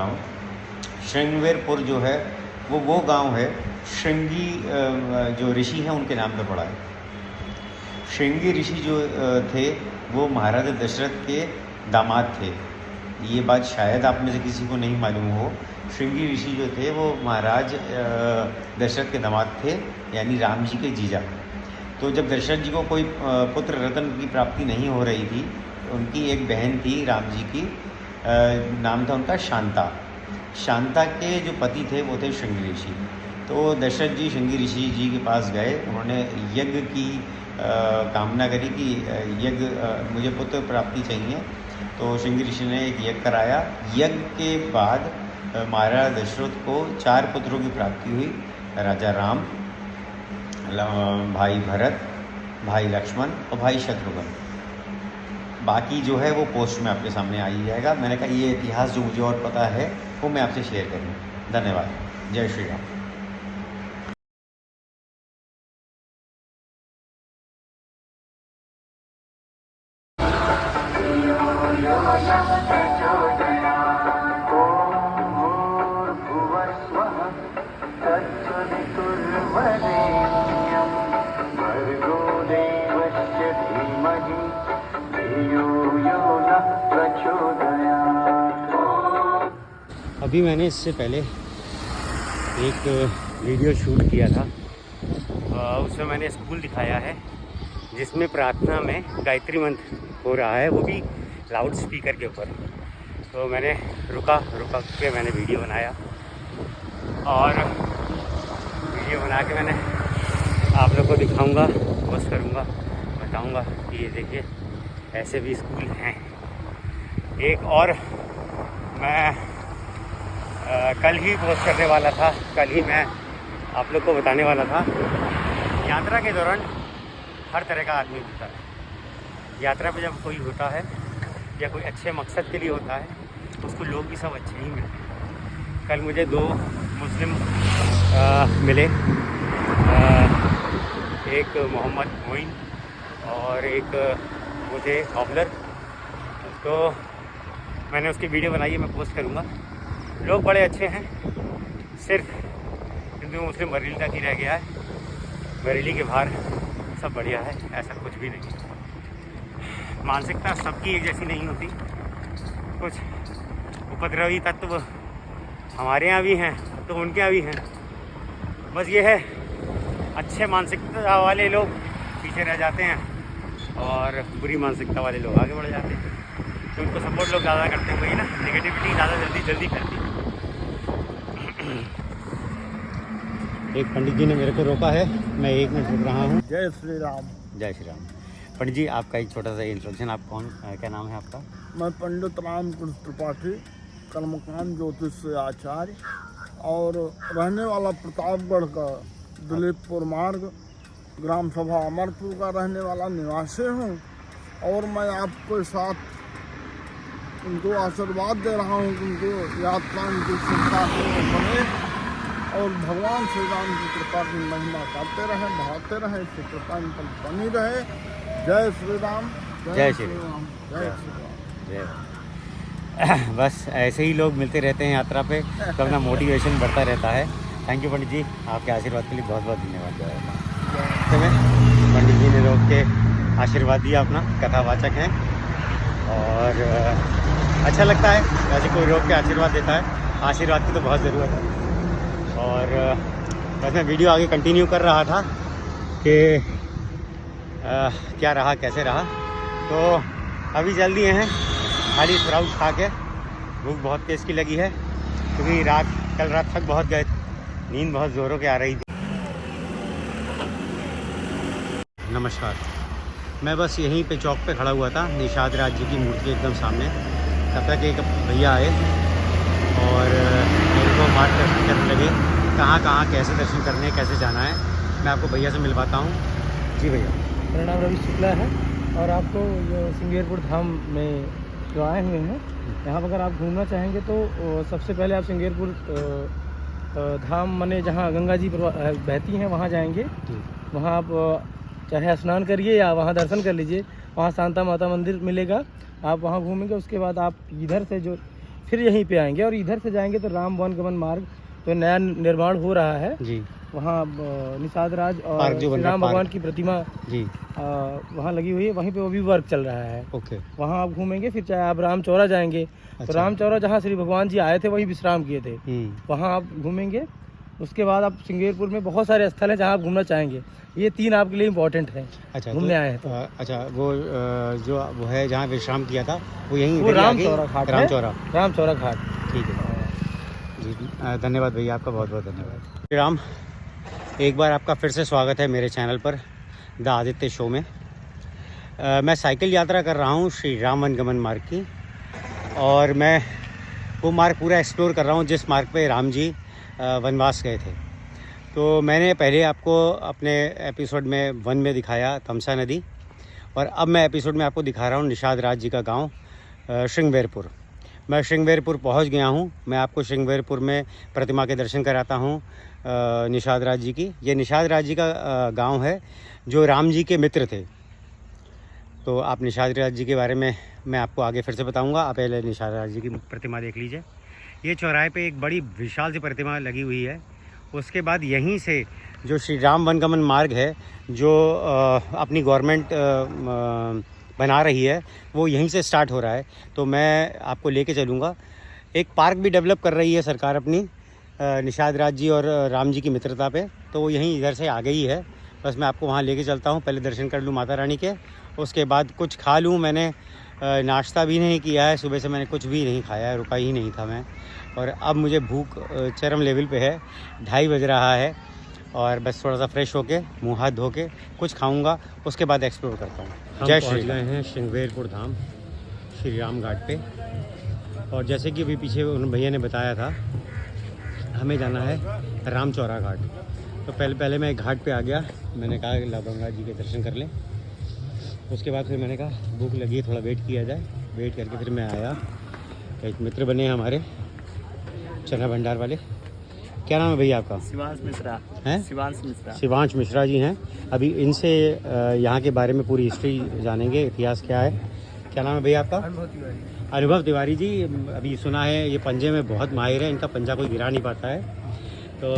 गाँव श्रृंगवेरपुर जो है वो गांव है। श्रृंगी जो ऋषि हैं उनके नाम पे पड़ा है। श्रृंगी ऋषि जो थे वो महाराजा दशरथ के दामाद थे। ये बात शायद आप में से किसी को नहीं मालूम हो। श्रृंगी ऋषि जो थे वो महाराज दशरथ के दामाद थे, यानी राम जी के जीजा। तो जब दशरथ जी को कोई पुत्र रत्न की प्राप्ति नहीं हो रही थी, उनकी एक बहन थी राम जी की, नाम था उनका शांता। शांता के जो पति थे वो थे श्रृंगी ऋषि। तो दशरथ जी श्रृंगी ऋषि जी के पास गए, उन्होंने यज्ञ की कामना करी कि यज्ञ मुझे पुत्र प्राप्ति चाहिए। तो श्रृंगी ऋषि ने एक यज्ञ कराया। यज्ञ के बाद महाराज दशरथ को 4 पुत्रों की प्राप्ति हुई। राजा राम, भाई भरत, भाई लक्ष्मण और भाई शत्रुघ्न। बाकी जो है वो पोस्ट में आपके सामने आ ही जाएगा। मैंने कहा ये इतिहास जो मुझे और पता है वो मैं आपसे शेयर करूँ। धन्यवाद। जय श्री राम। अभी मैंने इससे पहले एक वीडियो शूट किया था। उसमें मैंने स्कूल दिखाया है जिसमें प्रार्थना में गायत्री मंत्र हो रहा है, वो भी लाउड स्पीकर के ऊपर। तो मैंने रुका के मैंने वीडियो बनाया और वीडियो बना के मैंने आप लोग को दिखाऊंगा, पोस्ट करूंगा, बताऊंगा कि ये देखिए ऐसे भी स्कूल हैं। एक और मैं कल ही पोस्ट करने वाला था, कल ही मैं आप लोग को बताने वाला था। यात्रा के दौरान हर तरह का आदमी होता है। यात्रा पे जब कोई होता है या कोई अच्छे मकसद के लिए होता है, उसको लोग भी सब अच्छे ही मिलते हैं। कल मुझे 2 मुस्लिम मिले, एक मोहम्मद मोइन और एक वो थे हॉबलर। तो मैंने उसकी वीडियो बनाई है, मैं पोस्ट करूँगा। लोग बड़े अच्छे हैं, सिर्फ हिंदू मुस्लिम बरेली तक ही रह गया है। बरेली के बाहर सब बढ़िया है, ऐसा कुछ भी नहीं। मानसिकता सबकी एक जैसी नहीं होती। कुछ उपद्रवी तत्व हमारे यहाँ भी हैं तो उनके यहाँ भी हैं। बस ये है, अच्छे मानसिकता वाले लोग पीछे रह जाते हैं और बुरी मानसिकता वाले लोग आगे बढ़ जाते हैं। तो उनको सपोर्ट लोग ज़्यादा करते हैं, वही ना, नेगेटिविटी ज़्यादा जल्दी करती है। एक पंडित जी ने मेरे को रोका है, मैं 1 मिनट रुक रहा हूँ। जय श्री राम। जय श्री राम। पंडित जी आपका एक छोटा सा इंट्रोडक्शन, आप कौन, क्या नाम है आपका? मैं पंडित रामकृष्ण त्रिपाठी, कर्मकांड ज्योतिष से आचार्य और रहने वाला प्रतापगढ़ का दिलीपपुर मार्ग, ग्राम सभा अमरपुर का रहने वाला निवासी हूँ। और मैं आपके साथ उनको आशीर्वाद दे रहा हूँ कि उनको यात्रा की सुविधा बने और भगवान श्री राम की कृपा की महिमा करते रहें, बढ़ाते रहें, इसकी कृपा इन पर बनी रहे। जय श्री राम। जय श्री राम। जय श्री राम। बस ऐसे ही लोग मिलते रहते हैं यात्रा पे, तो अपना मोटिवेशन बढ़ता रहता है। थैंक यू पंडित जी, आपके आशीर्वाद के लिए बहुत बहुत धन्यवाद। तो मैं पंडित जी ने रोक के आशीर्वाद दिया, अपना कथावाचक हैं और अच्छा लगता है वैसे कोई रोक के आशीर्वाद देता है। आशीर्वाद की तो बहुत ज़रूरत है। और बस मैं वीडियो आगे कंटिन्यू कर रहा था कि क्या रहा, कैसे रहा। तो अभी चल दिए हैं खाली स्प्राउट खा के। भूख बहुत तेज़ की लगी है क्योंकि कल रात थक बहुत गए, नींद बहुत ज़ोरों के आ रही थी। नमस्कार, मैं बस यहीं पे चौक पे खड़ा हुआ था, निषाद राज जी की मूर्ति एकदम सामने। तब तक एक भैया आए और मेरे को मार्गदर्शन करने लगे कहाँ कैसे दर्शन करने, कैसे जाना है। मैं आपको भैया से मिलवाता हूँ। जी भैया। मेरा नाम रवि शुक्ला है और आपको श्रृंगेरपुर धाम में जो आए हुए हैं, यहाँ पर अगर आप घूमना चाहेंगे तो सबसे पहले आप श्रृंगेरपुर धाम माने जहाँ गंगा जी बहती हैं वहाँ जाएंगे। वहाँ आप चाहे स्नान करिए या वहाँ दर्शन कर लीजिए। वहाँ शांता माता मंदिर मिलेगा, आप वहाँ घूमेंगे। उसके बाद आप इधर से जो फिर यहीं पे आएंगे और इधर से जाएंगे तो राम वनगमन मार्ग तो नया निर्माण हो रहा है जी। वहाँ निषाद राज और पार्क जो बन श्री रहा है, राम भगवान की प्रतिमा जी। वहाँ लगी हुई है, वहीं पे वो भी वर्क चल रहा है। ओके। वहाँ आप घूमेंगे, फिर चाहे आप राम चौरा जाएंगे तो अच्छा। राम चौरा जहाँ श्री भगवान जी आए थे वहीं विश्राम किए थे, वहाँ आप घूमेंगे। उसके बाद आप सिंगेरपुर में बहुत सारे स्थल हैं जहाँ आप घूमना चाहेंगे। ये 3 आपके लिए इम्पोर्टेंट हैं। अच्छा, घूमने आए हैं तो अच्छा, वो जो वो है जहाँ विश्राम किया था वो यहीं वो राम चौरा घाट, राम चौरा घाट। ठीक है जी। धन्यवाद भैया, आपका बहुत बहुत धन्यवाद। श्री राम, एक बार आपका फिर से स्वागत है मेरे चैनल पर द आदित्य शो में। मैं साइकिल यात्रा कर रहा हूँ श्री राम वनगमन मार्ग की, और मैं वो मार्ग पूरा एक्सप्लोर कर रहा हूँ जिस मार्ग पे राम जी वनवास गए थे। तो मैंने पहले आपको अपने एपिसोड में 1 में दिखाया तमसा नदी, और अब मैं एपिसोड में आपको दिखा रहा हूँ निषाद राज जी का गांव श्रृंगवेरपुर। मैं श्रृंगवेरपुर पहुँच गया हूँ। मैं आपको श्रृंगवेरपुर में प्रतिमा के दर्शन कराता हूँ निषाद राज जी की। ये निषाद राज जी का गांव है जो राम जी के मित्र थे। तो आप निषाद राज जी के बारे में मैं आपको आगे फिर से बताऊंगा। आप पहले निषाद राज जी की प्रतिमा देख लीजिए। ये चौराहे पे एक बड़ी विशाल सी प्रतिमा लगी हुई है। उसके बाद यहीं से जो श्री राम वनगमन मार्ग है जो अपनी गवर्नमेंट बना रही है वो यहीं से स्टार्ट हो रहा है। तो मैं आपको लेके चलूँगा। एक पार्क भी डेवलप कर रही है सरकार अपनी निषाद राज जी और राम जी की मित्रता पे, तो वो यहीं इधर से आगे ही है। बस मैं आपको वहाँ लेके चलता हूँ। पहले दर्शन कर लूँ माता रानी के, उसके बाद कुछ खा लूँ। मैंने नाश्ता भी नहीं किया है, सुबह से मैंने कुछ भी नहीं खाया है, रुका ही नहीं था मैं। और अब मुझे भूख चरम लेवल पे है, 2:30 बज रहा है, और बस थोड़ा सा फ्रेश होके मुँह हाथ धो के कुछ खाऊँगा, उसके बाद एक्सप्लोर करता हूँ। जय श्री गए हैं श्रृंगवेरपुर धाम श्री राम घाट पे, और जैसे कि अभी पीछे उन भैया ने बताया था हमें जाना है राम चौरा घाट। तो पहले मैं घाट पे आ गया। मैंने कहा लाल गंगा जी के दर्शन कर लें। उसके बाद फिर मैंने कहा भूख लगी है, थोड़ा वेट किया जाए। वेट करके फिर मैं आया। एक मित्र बने हमारे चना भंडार वाले। क्या नाम है भैया आपका? शिवांश मिश्रा हैं? शिवांश मिश्रा जी हैं। अभी इनसे यहाँ के बारे में पूरी हिस्ट्री जानेंगे, इतिहास क्या है। क्या नाम है भैया आपका? अनुभव तिवारी जी। अभी सुना है ये पंजे में बहुत माहिर है, इनका पंजा कोई गिरा नहीं पाता है। तो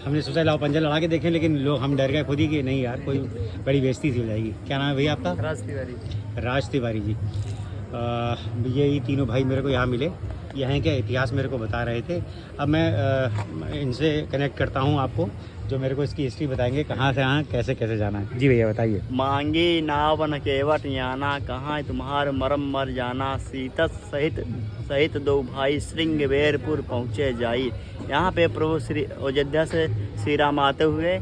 हमने सोचा लाओ पंजा लड़ा के देखें, लेकिन लोग हम डर गए खुद ही कि नहीं यार कोई बड़ी बेइज्जती सी हो जाएगी। क्या नाम है भैया आपका? राज तिवारी जी। ये तीनों भाई मेरे को यहाँ मिले, यहाँ का इतिहास मेरे को बता रहे थे। अब मैं इनसे कनेक्ट करता हूँ आपको, जो मेरे को इसकी हिस्ट्री बताएंगे, कहाँ से आना, कैसे कैसे जाना है। जी भैया बताइए। मांगी नावन केवट याना, कहाँ तुम्हार मरम मर जाना, सीता सहित 2 भाई श्रृंगवेरपुर पहुँचे जाई। यहाँ पे प्रभु श्री अयोध्या से श्री राम आते हुए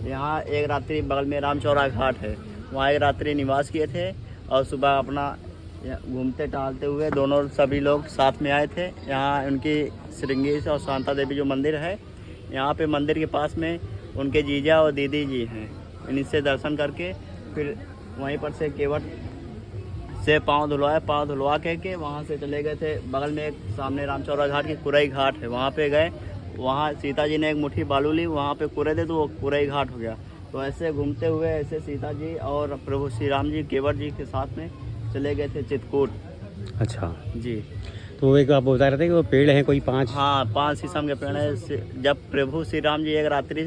यहाँ एक रात्रि बगल में राम चौरा घाट है, वहाँ एक रात्रि निवास किए थे, और सुबह अपना घूमते टहलते हुए दोनों सभी लोग साथ में आए थे। यहाँ उनकी श्रृंगी और शांता देवी जो मंदिर है, यहाँ पे मंदिर के पास में उनके जीजा और दीदी जी हैं। इनसे दर्शन करके फिर वहीं पर से केवट से पाँव धुलवा के वहाँ से चले गए थे। बगल में एक सामने रामचौरा घाट की कुरई घाट है, वहाँ पे गए। वहाँ सीता जी ने एक मुट्ठी बालू ली, वहाँ पे कुरे दे तो वो कुरई घाट हो गया। तो ऐसे घूमते हुए ऐसे सीता जी और प्रभु श्री राम जी केवट जी के साथ में चले गए थे चित्रकूट। अच्छा जी। तो एक आप बता रहे थे कि वो पेड़ हैं कोई 5? हाँ, 5 शीशम के पेड़ हैं। जब प्रभु श्री राम जी एक रात्रि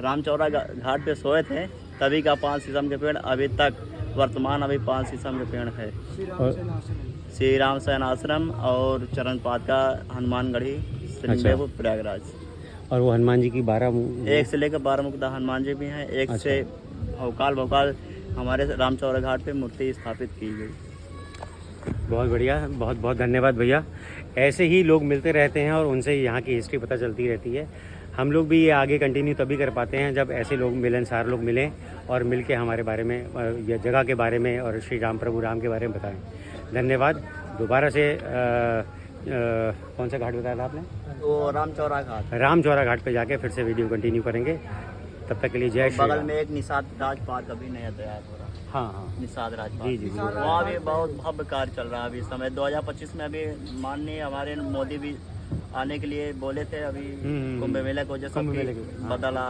रामचौरा घाट पे सोए थे, तभी का 5 शीशम के पेड़ अभी तक वर्तमान अभी 5 शीशम के पेड़ है। श्री राम सेन आश्रम और चरण पाद का हनुमानगढ़ी श्रृंगवेरपुर प्रयागराज। और वो हनुमान जी की 12 1 से लेकर 12 मुखदा हनुमान जी भी हैं। एक से भौकाल हमारे रामचौरा घाट पे मूर्ति स्थापित की गई। बहुत बढ़िया, बहुत बहुत धन्यवाद भैया। ऐसे ही लोग मिलते रहते हैं और उनसे यहाँ की हिस्ट्री पता चलती रहती है। हम लोग भी ये आगे कंटिन्यू तभी कर पाते हैं जब ऐसे लोग मिलनसार लोग मिलें और मिल के हमारे बारे में या जगह के बारे में और श्री राम प्रभु राम के बारे में बताएं। धन्यवाद। दोबारा से कौन सा घाट बताया था आपने? वो रामचौरा घाट। रामचौरा घाट पे जाके फिर से वीडियो कंटिन्यू करेंगे। तब तक के लिए जय श्री राम। बगल में एक निषाद राज पार्क अभी नया तैयार हो रहा है। हाँ, निषाद राज जी जी। वहाँ भी बहुत भव्य कार्य चल रहा है अभी समय 2025 में। अभी माननीय हमारे मोदी भी आने के लिए बोले थे, अभी कुंभ मेला की वजह से बदला,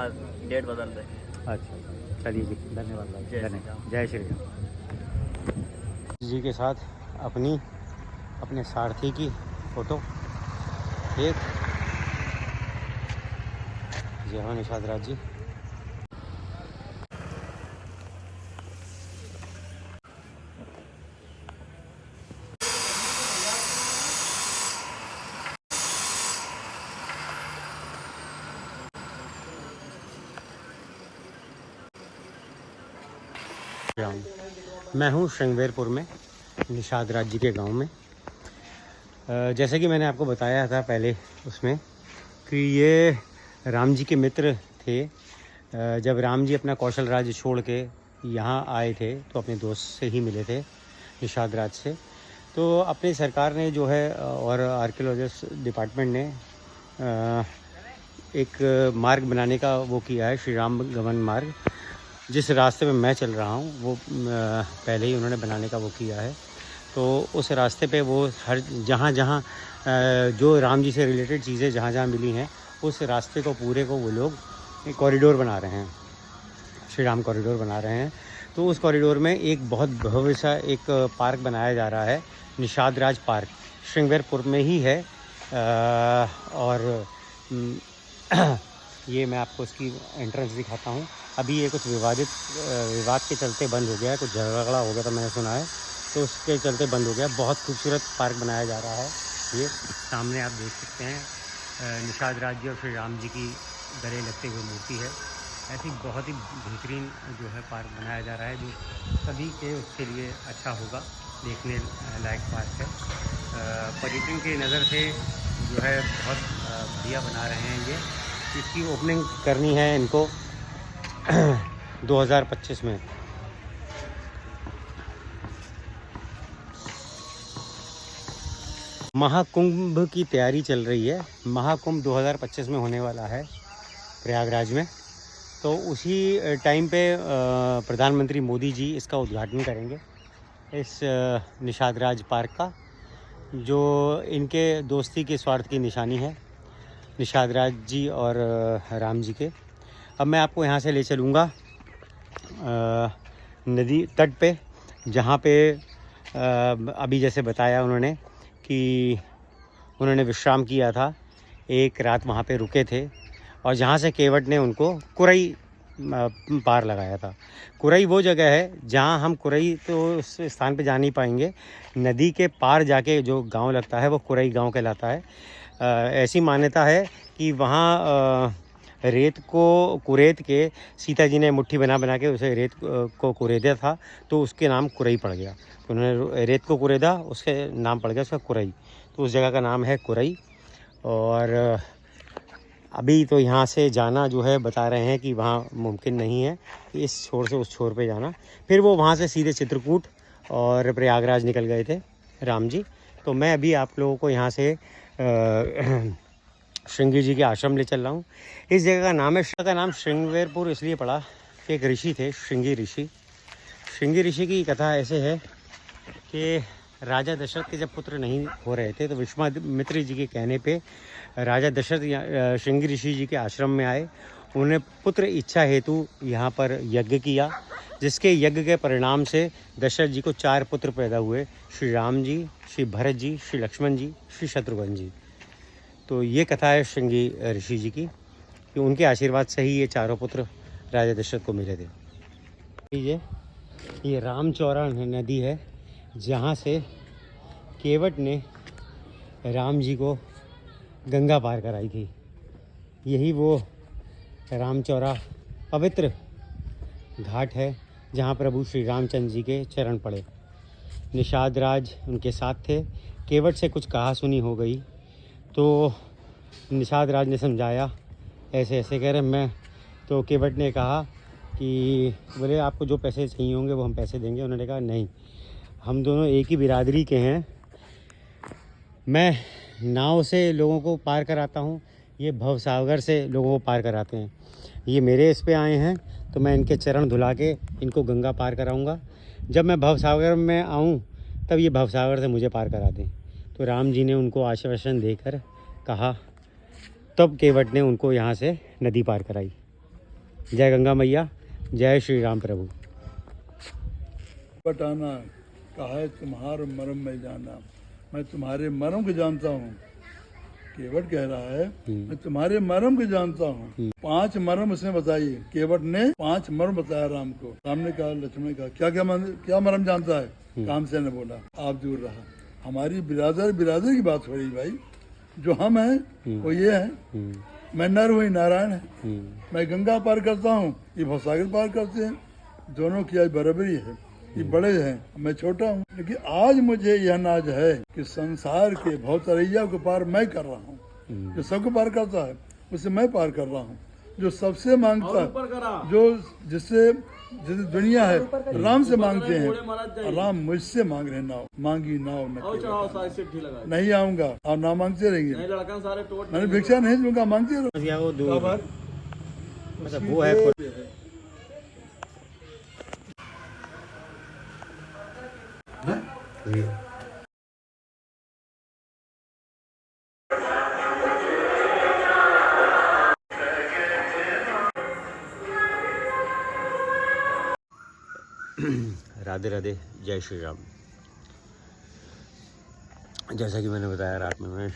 डेट बदल रहे हैं। अच्छा, चलिए जी, धन्यवाद भाई। धन्यवाद। जय श्री राम जी के साथ अपने सारथी की फ़ोटो। एक जय हो निषाद राज जी। मैं हूँ श्रृंगवेरपुर में, निषाद राज जी के गांव में। जैसे कि मैंने आपको बताया था पहले उसमें कि ये राम जी के मित्र थे। जब राम जी अपना कौशल राज्य छोड़ के यहाँ आए थे तो अपने दोस्त से ही मिले थे, निषाद राज से। तो अपनी सरकार ने जो है और आर्कियोलॉजिस्ट डिपार्टमेंट ने एक मार्ग बनाने का वो किया है, श्री राम गमन मार्ग। जिस रास्ते में मैं चल रहा हूँ वो पहले ही उन्होंने बनाने का वो किया है। तो उस रास्ते पे वो हर जहाँ जहाँ जो राम जी से रिलेटेड चीज़ें जहाँ जहाँ मिली हैं उस रास्ते को पूरे को वो लोग एक कॉरिडोर बना रहे हैं, श्री राम कॉरिडोर बना रहे हैं। तो उस कॉरिडोर में एक बहुत भव्य सा एक पार्क बनाया जा रहा है, निषाद राज पार्क, श्रृंगवेरपुर में ही है। और ये मैं आपको इसकी एंट्रेंस दिखाता हूँ। अभी ये कुछ विवाद के चलते बंद हो गया है, कुछ झगड़ा हो गया था मैंने सुना है, तो उसके चलते बंद हो गया। बहुत खूबसूरत पार्क बनाया जा रहा है। ये सामने आप देख सकते हैं निषाद राज जी और श्री राम जी की गले लगते हुए मूर्ति है। ऐसी बहुत ही बेहतरीन जो है पार्क बनाया जा रहा है, जो सभी के उसके लिए अच्छा होगा, देखने लायक पार्क है। पर्यटन की नज़र से जो है बहुत बढ़िया बना रहे हैं। ये इसकी ओपनिंग करनी है इनको 2025 में। महाकुंभ की तैयारी चल रही है। महाकुंभ 2025 में होने वाला है प्रयागराज में। तो उसी टाइम पे प्रधानमंत्री मोदी जी इसका उद्घाटन करेंगे, इस निषाद राज पार्क का, जो इनके दोस्ती के स्वार्थ की निशानी है, निषाद राज जी और राम जी के। अब मैं आपको यहाँ से ले चलूँगा नदी तट पे, जहाँ पे अभी जैसे बताया उन्होंने कि उन्होंने विश्राम किया था, एक रात वहाँ पे रुके थे, और जहाँ से केवट ने उनको कुरई पार लगाया था। कुरई वो जगह है जहाँ हम कुरई तो उस स्थान पे जा नहीं पाएंगे, नदी के पार जाके जो गांव लगता है वो कुरई गांव कहलाता है। ऐसी मान्यता है कि वहाँ रेत को कुरेद के सीता जी ने मुट्ठी बना बना के उसे रेत को कुरेदा था, तो उसके नाम कुरई पड़ गया। तो उन्होंने रेत को कुरेदा, उसके नाम पड़ गया उसका कुरई, तो उस जगह का नाम है कुरई। और अभी तो यहाँ से जाना जो है बता रहे हैं कि वहाँ मुमकिन नहीं है, इस छोर से उस छोर पे जाना। फिर वो वहाँ से सीधे चित्रकूट और प्रयागराज निकल गए थे राम जी। तो मैं अभी आप लोगों को यहाँ से श्रृंगी जी के आश्रम ले चल रहा हूँ। इस जगह का नाम है, का नाम श्रृंगवेरपुर इसलिए पड़ा कि एक ऋषि थे, श्रृंगी ऋषि। श्रृंगी ऋषि की कथा ऐसे है कि राजा दशरथ के जब पुत्र नहीं हो रहे थे तो विश्वामित्र जी के कहने पे राजा दशरथ श्रृंगी ऋषि जी के आश्रम में आए। उन्होंने पुत्र इच्छा हेतु यहाँ पर यज्ञ किया, जिसके यज्ञ के परिणाम से दशरथ जी को 4 पुत्र पैदा हुए, श्री राम जी, श्री भरत जी, श्री लक्ष्मण जी, श्री शत्रुघ्न जी। तो ये कथा है श्रृंगी ऋषि जी की कि उनके आशीर्वाद से ही ये 4 पुत्र राजा दशरथ को मिले थे। ये रामचौरा नदी है, जहाँ से केवट ने राम जी को गंगा पार कराई थी। यही वो रामचौरा पवित्र घाट है जहाँ प्रभु श्री रामचंद्र जी के चरण पड़े। निषाद राज उनके साथ थे। केवट से कुछ कहा सुनी हो गई तो निषाद राज ने समझाया, ऐसे ऐसे कह रहे मैं, तो केवट ने कहा कि बोले आपको जो पैसे चाहिए होंगे वो हम पैसे देंगे। उन्होंने कहा नहीं, हम दोनों एक ही बिरादरी के हैं, मैं नाव से लोगों को पार कराता हूँ, ये भवसागर से लोगों को पार कराते हैं। ये मेरे इस पे आए हैं तो मैं इनके चरण धुला के इनको गंगा पार कराऊंगा। जब मैं भवसागर में आऊँ तब ये भवसागर से मुझे पार करा दें। तो राम जी ने उनको आश्वासन देकर कहा, तब केवट ने उनको यहाँ से नदी पार कराई। जय गंगा मैया, जय श्री राम प्रभु। पटाना कहा तुम्हार मरम में जाना, मैं तुम्हारे मर्म को जानता हूँ। केवट कह रहा है मैं तुम्हारे मर्म को जानता हूँ। 5 मर्म उसने बताई। केवट ने 5 मर्म बताया राम को। राम ने कहा, लक्ष्मण ने कहा क्या मर्म जानता है? कामसेन ने बोला आप दूर रहा। हमारी बिरादर की बात हो रही भाई। जो हम हैं वो ये है, मैं नर हुई नारायण है। मैं गंगा पार करता हूँ, ये भवसागर पार करते हैं। दोनों की आज बराबरी है। ये बड़े हैं, मैं छोटा हूँ। लेकिन आज मुझे यह नाज है कि संसार के भवतरैया को पार मैं कर रहा हूँ। जो सबको पार करता है उसे मैं पार कर रहा हूँ। जो सबसे मांगता है, जो जिससे दुनिया है, राम से मांगते हैं और राम मुझसे मांग रहे। नाव मांगी नाव न नहीं आऊंगा और ना मांगते रहेंगे। मैंने भिक्षा नहीं दूंगा, मांगते रहो। वो दूर मतलब वो है राधे राधे, जय श्री राम। जैसा कि मैंने बताया, रात में मैं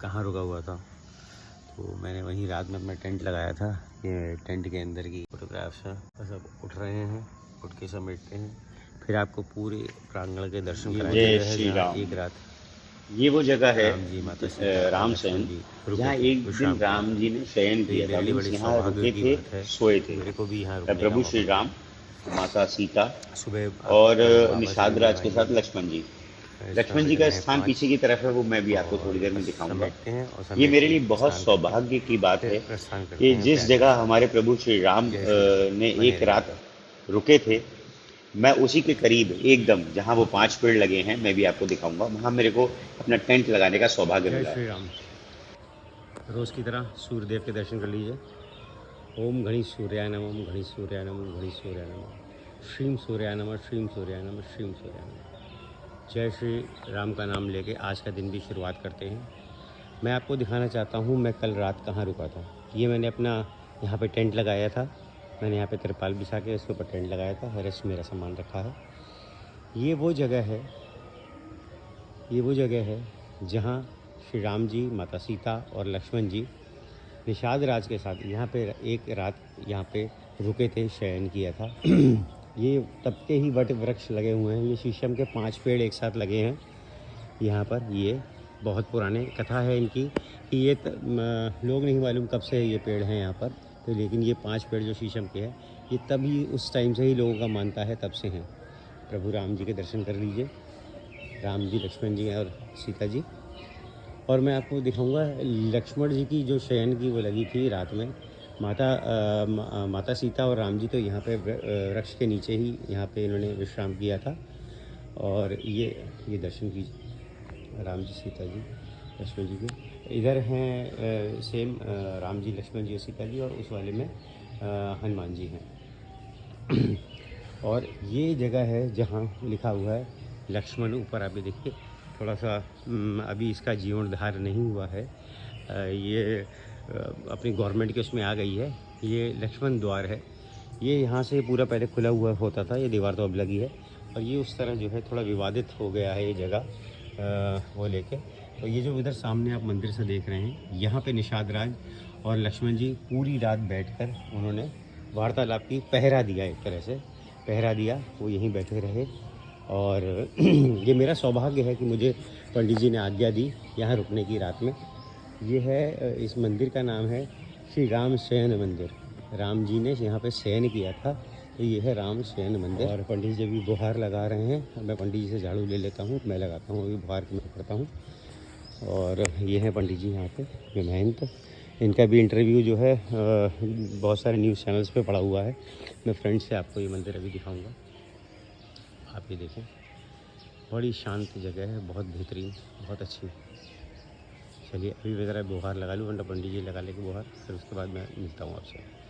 कहाँ रुका हुआ था, तो मैंने वहीं रात में अपना टेंट लगाया था। ये टेंट के अंदर की फोटोग्राफ्स हैं। सब उठ रहे हैं, उठ के समेटते हैं, फिर आपको पूरे प्रांगण के दर्शन कराएंगे। जय श्री राम। एक रात ये वो जगह है राम शयन, जहाँ एक दिन राम जी ने शयन किया था। यहाँ रुके थे, सोए थे। मेरे को भी यहाँ प्रभु श्री राम, माता सीता सुबह और निषाद राज के साथ लक्ष्मण जी। लक्ष्मण जी का स्थान पीछे की तरफ है, वो मैं भी आपको थोड़ी देर में दिखाऊंगा। ये मेरे लिए बहुत सौभाग्य की बात है कि जिस जगह हमारे प्रभु श्री राम ने एक रात रुके थे, मैं उसी के करीब एकदम जहाँ वो 5 पेड़ लगे हैं, मैं भी आपको दिखाऊंगा। वहाँ मेरे को अपना टेंट लगाने का सौभाग्य मिला। श्री राम। रोज़ की तरह सूर्यदेव के दर्शन कर लीजिए। ओम गणेश सूर्याय नमः, ओम गणेश सूर्याय नमः, ओम गणेश सूर्याय नमः, श्रीम सूर्याय नमः, श्रीम सूर्याय नमः, श्रीम सूर्याय नमः। जय श्री राम का नाम लेके आज का दिन भी शुरुआत करते हैं। मैं आपको दिखाना चाहता हूँ मैं कल रात कहाँ रुका था। ये मैंने अपना यहाँ पे टेंट लगाया था। मैंने यहाँ पे तिरपाल बिछा के इसके ऊपर टेंट लगाया था। रेस्ट मेरा सामान रखा है। ये वो जगह है जहाँ श्री राम जी, माता सीता और लक्ष्मण जी निषाद राज के साथ यहाँ पे एक रात यहाँ पे रुके थे, शयन किया था। ये तब के ही वट वृक्ष लगे हुए हैं। ये शीशम के 5 पेड़ एक साथ लगे हैं यहाँ पर। ये बहुत पुराने कथा है इनकी कि ये लोग नहीं मालूम कब से ये पेड़ हैं यहाँ पर, तो लेकिन ये 5 पेड़ जो शीशम के हैं, ये तभी उस टाइम से ही लोगों का मानता है, तब से हैं। प्रभु राम जी के दर्शन कर लीजिए। राम जी, लक्ष्मण जी और सीता जी। और मैं आपको दिखाऊंगा लक्ष्मण जी की जो शयन की वो लगी थी रात में। माता सीता और राम जी तो यहाँ पे वृक्ष के नीचे ही यहाँ पे इन्होंने विश्राम किया था। और ये दर्शन कीजिए, राम जी, सीता जी, लक्ष्मण जी के। इधर हैं सेम राम जी, लक्ष्मण जी और सीता जी, और उस वाले में हनुमान जी हैं। और ये जगह है जहाँ लिखा हुआ है लक्ष्मण। ऊपर आप देखिए, थोड़ा सा अभी इसका जीर्णोद्धार नहीं हुआ है। ये अपनी गवर्नमेंट के उसमें आ गई है। ये लक्ष्मण द्वार है। ये यहाँ से पूरा पहले खुला हुआ होता था, ये दीवार तो अब लगी है। और ये उस तरह जो है थोड़ा विवादित हो गया है ये जगह वो लेके। तो ये जो इधर सामने आप मंदिर से देख रहे हैं, यहाँ पे निषाद राज और लक्ष्मण जी पूरी रात बैठकर उन्होंने वार्तालाप की, पहरा दिया, एक तरह से पहरा दिया। वो यहीं बैठे रहे। और ये मेरा सौभाग्य है कि मुझे पंडित जी ने आज्ञा दी यहाँ रुकने की रात में। ये है, इस मंदिर का नाम है श्री राम शयन मंदिर। राम जी ने यहाँ पे शयन किया था, तो ये है राम शयन मंदिर। और पंडित जी भी बुहार लगा रहे हैं। मैं पंडित जी से झाड़ू ले लेता हूँ, मैं लगाता हूँ, अभी बुहार मैं पढ़ता हूँ। और ये है पंडित जी यहाँ पे, ये महंत। इनका भी इंटरव्यू जो है बहुत सारे न्यूज़ चैनल्स पे पड़ा हुआ है। मैं फ्रेंड से आपको ये मंदिर अभी दिखाऊँगा, आप ये देखें। बड़ी शांत जगह है, बहुत बेहतरीन, बहुत अच्छी। चलिए अभी वगैरह बुहार लगा लूँ, वरना पंडित जी लगा लेंगे बुहार, फिर उसके बाद मैं मिलता हूँ आपसे।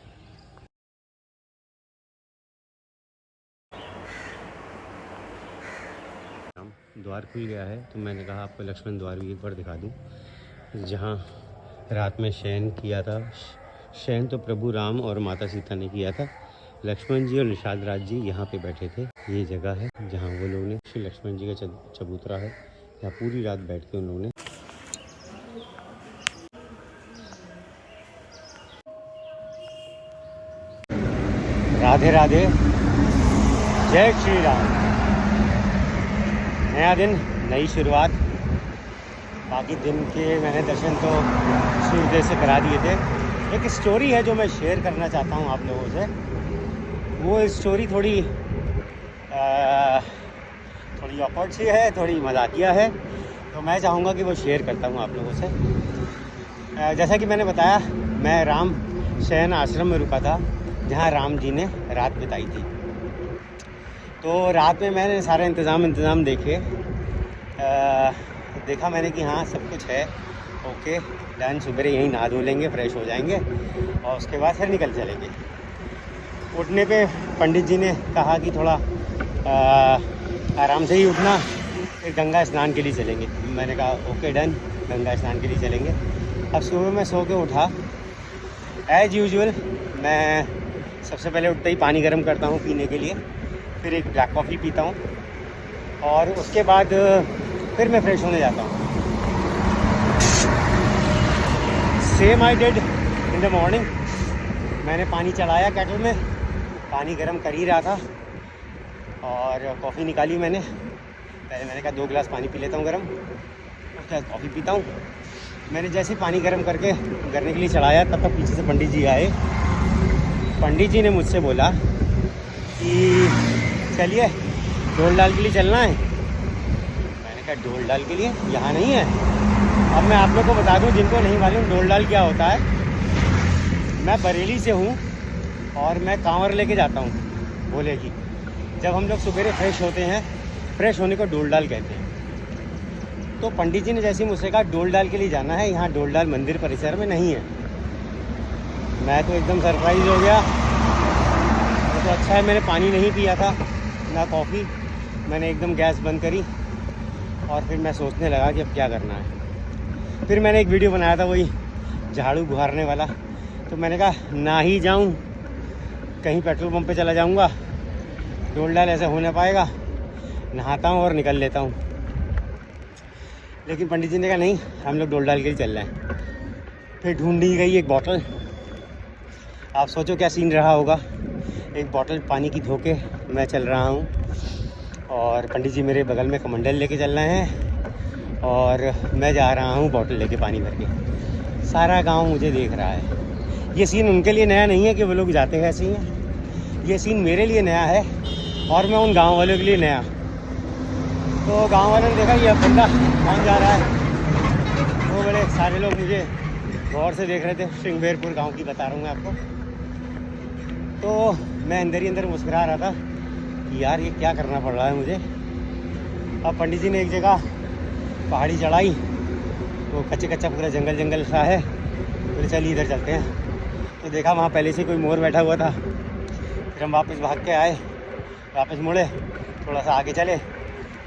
द्वार खुल गया है, तो मैंने कहा आपको लक्ष्मण द्वार भी एक बार दिखा दूँ, जहाँ रात में शयन किया था। शयन तो प्रभु राम और माता सीता ने किया था। लक्ष्मण जी और निषाद राज जी यहाँ पे बैठे थे। ये जगह है जहाँ वो लोग ने, श्री लक्ष्मण जी का चबूतरा है यहाँ पूरी रात बैठ के उन लोगों ने राधे राधे, जय श्री राम। नया दिन, नई शुरुआत। बाकी दिन के मैंने दर्शन तो सूर्योदय से करा दिए थे। एक स्टोरी है जो मैं शेयर करना चाहता हूँ आप लोगों से। वो स्टोरी थोड़ी ऑकवर्ड सी है, थोड़ी मजाकिया है, तो मैं चाहूँगा कि वो शेयर करता हूँ आप लोगों से। जैसा कि मैंने बताया, मैं राम शयन आश्रम में रुका था जहाँ राम जी ने रात बिताई थी। तो रात में मैंने सारे इंतज़ाम देखे। देखा मैंने कि हाँ सब कुछ है, ओके डन। सुबह यहीं नहा धो लेंगे, फ्रेश हो जाएंगे और उसके बाद फिर निकल चलेंगे। उठने पे पंडित जी ने कहा कि थोड़ा आराम से ही उठना, फिर गंगा स्नान के लिए चलेंगे। मैंने कहा ओके डन, गंगा स्नान के लिए चलेंगे। अब सुबह मैं सो के उठा, एज़ यूजुअल मैं सबसे पहले उठते ही पानी गर्म करता हूँ पीने के लिए, फिर एक ब्लैक कॉफ़ी पीता हूँ और उसके बाद फिर मैं फ्रेश होने जाता हूँ। Same I did in the morning. मैंने पानी चढ़ाया केटल में, पानी गर्म कर ही रहा था और कॉफ़ी निकाली मैंने। पहले मैंने कहा 2 गिलास पानी पी लेता हूँ गर्म, उसके बाद कॉफ़ी पीता हूँ। मैंने जैसे ही पानी गर्म करने के लिए चढ़ाया, तब तक पीछे से पंडित जी आए। पंडित जी ने मुझसे बोला कि चलिए ढोल डाल के लिए चलना है। मैंने कहा ढोल डाल के लिए? यहाँ नहीं है। अब मैं आप लोग को बता दूं, जिनको नहीं मालूम ढोल डाल क्या होता है, मैं बरेली से हूँ और मैं कांवर लेके जाता हूँ भोले की। जब हम लोग सुबह फ्रेश होते हैं, फ्रेश होने को डोल डाल कहते हैं। तो पंडित जी ने जैसे ही मुझसे कहा डोल डाल के लिए जाना है, यहाँ डोल डाल मंदिर परिसर में नहीं है। मैं तो एकदम सरप्राइज़ हो गया। तो अच्छा है मैंने पानी नहीं पिया था, ना कॉफ़ी। मैंने एकदम गैस बंद करी और फिर मैं सोचने लगा कि अब क्या करना है। फिर मैंने एक वीडियो बनाया था वही झाड़ू बुहारने वाला। तो मैंने कहा ना ही जाऊं, कहीं पेट्रोल पंप पे चला जाऊंगा, डोल डाल ऐसे हो ना पाएगा, नहाता हूं और निकल लेता हूं। लेकिन पंडित जी ने कहा नहीं, हम लोग डोल डाल के ही चल रहे हैं। फिर ढूंढी गई एक बॉटल। आप सोचो क्या सीन रहा होगा। एक बॉटल पानी की धोके मैं चल रहा हूँ और पंडित जी मेरे बगल में कमंडल लेके चल रहे हैं और मैं जा रहा हूँ बॉटल लेके पानी भर के। सारा गांव मुझे देख रहा है। ये सीन उनके लिए नया नहीं है कि वो लोग जाते हैं ऐसे ही हैं। ये सीन मेरे लिए नया है और मैं उन गांव वालों के लिए नया। तो गांव वालों ने देखा ये बंदा कौन जा रहा है। वो बड़े सारे लोग मुझे गौर से देख रहे थे। श्रृंगेरपुर गाँव की बता रहा हूँ मैं आपको। तो मैं अंदर ही अंदर मुस्कुरा रहा था कि यार ये क्या करना पड़ रहा है मुझे। अब पंडित जी ने एक जगह पहाड़ी चढ़ाई, वो कच्चा पूरा जंगल सा है। तो चलिए इधर चलते हैं। तो देखा वहाँ पहले से कोई मोर बैठा हुआ था। फिर हम वापस भाग के आए, वापस मुड़े, थोड़ा सा आगे चले।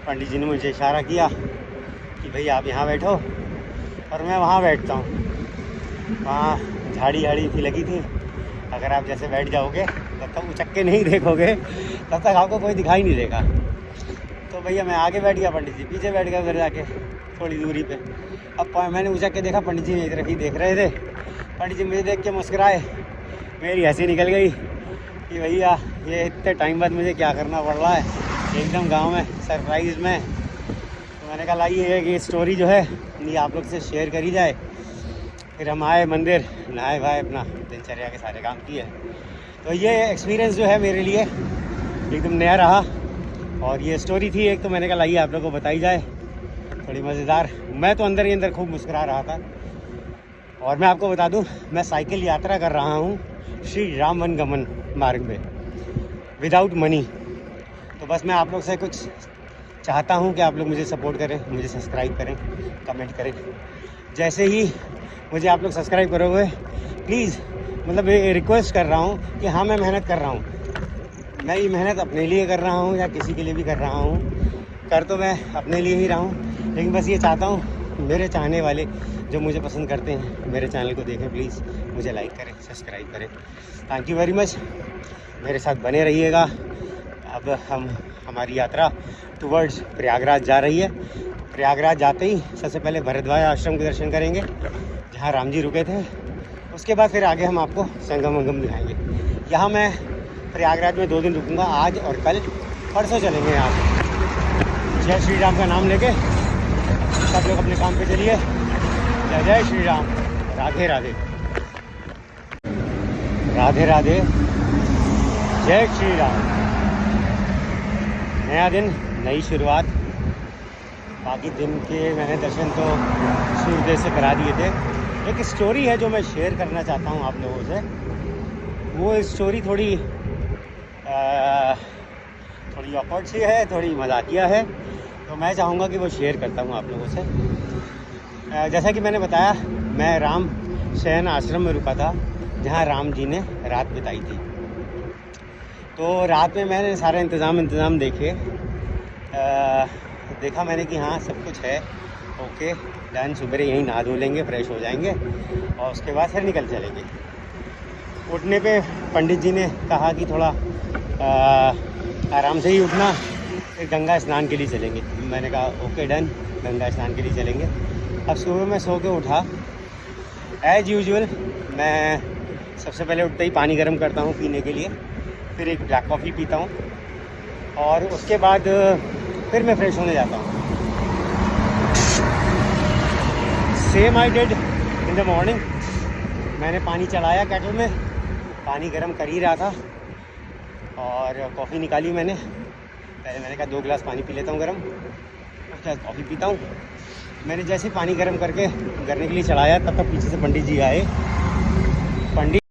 पंडित जी ने मुझे इशारा किया कि भाई आप यहाँ बैठो और मैं वहाँ बैठता हूँ। वहाँ झाड़ी सी लगी थी। अगर आप जैसे बैठ जाओगे तब तक उचक के नहीं देखोगे, तब तक आपको कोई दिखाई नहीं देगा। तो भैया मैं आगे बैठ गया, पंडित जी पीछे बैठ गया उधर जाके थोड़ी दूरी पे। अब मैंने उचक के देखा, पंडित जी एक तरफ ही देख रहे थे। पंडित जी मुझे देख के मुस्कुराए। मेरी हंसी निकल गई कि भैया ये इतने टाइम बाद मुझे क्या करना पड़ रहा है एकदम गाँव में सरप्राइज़ में। तो मैंने कहा लाइए ये स्टोरी जो है ये आप लोग से शेयर करी जाए। फिर हम आए मंदिर, नहाए भाए, अपना दिनचर्या के सारे काम किए। तो ये एक्सपीरियंस जो है मेरे लिए एकदम नया रहा और ये स्टोरी थी एक। तो मैंने कहा लाइए आप लोगों को बताई जाए, थोड़ी मज़ेदार। मैं तो अंदर ही अंदर खूब मुस्कुरा रहा था। और मैं आपको बता दूं, मैं साइकिल यात्रा कर रहा हूँ श्री राम वनगमन मार्ग में विदाउट मनी। तो बस मैं आप लोग से कुछ चाहता हूँ कि आप लोग मुझे सपोर्ट करें, मुझे सब्सक्राइब करें, कमेंट करें। जैसे ही मुझे आप लोग सब्सक्राइब करोगे प्लीज़, मतलब ये रिक्वेस्ट कर रहा हूँ कि हाँ मैं मेहनत कर रहा हूँ। मैं ये मेहनत अपने लिए कर रहा हूँ या किसी के लिए भी कर रहा हूँ। कर तो मैं अपने लिए ही रहा हूँ, लेकिन बस ये चाहता हूँ मेरे चाहने वाले जो मुझे पसंद करते हैं मेरे चैनल को देखें। प्लीज़ मुझे लाइक करें, सब्सक्राइब करें। Thank you very much. मेरे साथ बने रहिएगा। अब हम हमारी यात्रा टुवर्ड्स प्रयागराज जा रही है। प्रयागराज जाते ही सबसे पहले भरद्वाज आश्रम के दर्शन करेंगे जहाँ राम जी रुके थे। उसके बाद फिर आगे हम आपको संगम वंगम दिखाएंगे। यहाँ मैं प्रयागराज में 2 दिन रुकूंगा, आज और कल। परसों चलेंगे यहाँ से। जय श्री राम का नाम लेके सब लोग अपने काम पे चलिए। जय जय श्री राम, राधे राधे, राधे राधे, जय श्री राम। नया दिन, नई शुरुआत। बाकी दिन के मैंने दर्शन तो सूर्योदय से करा दिए थे। एक स्टोरी है जो मैं शेयर करना चाहता हूँ आप लोगों से। वो स्टोरी थोड़ी ऑकवर्ड सी है, थोड़ी मजाकिया है, तो मैं चाहूँगा कि वो शेयर करता हूँ आप लोगों से। जैसा कि मैंने बताया, मैं राम शयन आश्रम में रुका था जहाँ राम जी ने रात बिताई थी। तो रात में मैंने सारे इंतज़ाम देखे। देखा मैंने कि हाँ सब कुछ है, ओके डन। सुबह यहीं नहा धो लेंगे, फ्रेश हो जाएंगे और उसके बाद फिर निकल चलेंगे। उठने पे पंडित जी ने कहा कि थोड़ा आराम से ही उठना, फिर गंगा स्नान के लिए चलेंगे। मैंने कहा ओके डन, गंगा स्नान के लिए चलेंगे। अब सुबह मैं सो के उठा। एज़ यूजुअल मैं सबसे पहले उठते ही पानी गर्म करता हूँ पीने के लिए, फिर एक ब्लैक कॉफ़ी पीता हूँ और उसके बाद फिर मैं फ्रेश होने जाता हूँ। Same I did in the morning. मैंने पानी चढ़ाया केटल में, पानी गर्म कर ही रहा था और कॉफ़ी निकाली मैंने। पहले मैंने कहा 2 गिलास पानी पी लेता हूँ गर्म, उसके बाद कॉफ़ी पीता हूँ। मैंने जैसे पानी गर्म करने के लिए चढ़ाया तब तक पीछे से पंडित जी आए। पंडित